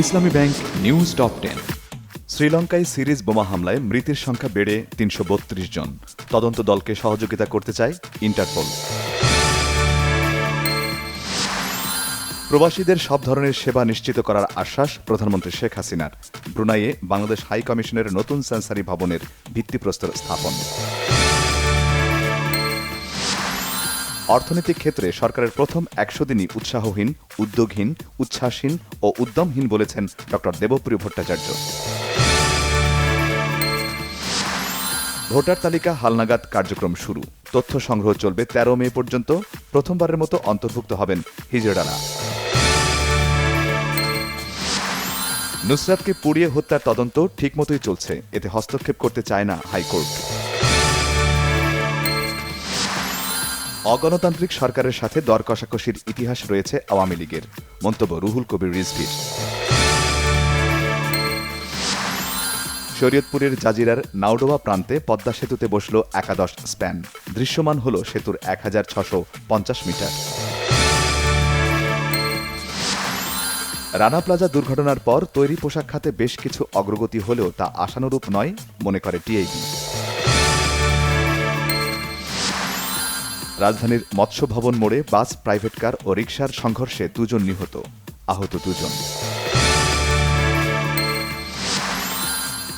ইসলামী bank news top 10। শ্রীলঙ্কায় series বোমা হামলায় মৃতের সংখ্যা বেড়ে ৩৩২ জন। তদন্ত দলকে সহযোগিতা করতে চায় ইন্টারপোল। প্রবাসীদের সব ধরনের সেবা নিশ্চিত করার আশ্বাস প্রধানমন্ত্রী শেখ হাসিনার। ব্রুনাইয়ে বাংলাদেশ হাই কমিশনের নতুন সেন্সারি ভবনের ভিত্তিপ্রস্তর স্থাপন। অর্থনৈতিক ক্ষেত্রে সরকারের প্রথম ১০০ দিনই উৎসাহহীন, উদ্যোগহীন, উচ্ছ্বাসহীন ও উদ্যমহীন বলেছেন ড দেবপ্রিয় ভট্টাচার্য। ভোটার তালিকা হালনাগাদ কার্যক্রম শুরু। তথ্য সংগ্রহ চলবে ১৩ মে পর্যন্ত। প্রথমবারের মতো অন্তর্ভুক্ত হবেন হিজড়ারা। নুসরাতকে পুড়িয়ে হত্যার তদন্ত ঠিকমতোই চলছে, এতে হস্তক্ষেপ করতে চায় না হাইকোর্ট। অগণতান্ত্রিক সরকারের সাথে দর কষাকষির ইতিহাস রয়েছে আওয়ামী লীগের, মন্তব্য রুহুল কবির রিজভীর। শরীয়তপুরের জাজিরার নাওডোবা প্রান্তে পদ্মা সেতুতে বসল একাদশ স্প্যান। দৃশ্যমান হল সেতুর ১৬৫০ মিটার। রানা প্লাজা দুর্ঘটনার পর তৈরি পোশাক খাতে বেশ কিছু অগ্রগতি হলেও তা আশানুরূপ নয়, মনে করে টিআইবি। রাজধানীর মৎস্য ভবন মোড়ে বাস, প্রাইভেট কার ও রিকশার সংঘর্ষে ২ জন নিহত, আহত ২ জন।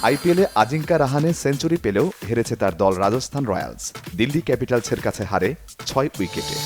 আইপিএলে আজিঙ্কা রাহানে সেঞ্চুরি পেলেও হেরেছে তার দল রাজস্থান রয়্যালস। দিল্লি ক্যাপিটালসের কাছে হারে ৬ উইকেটে।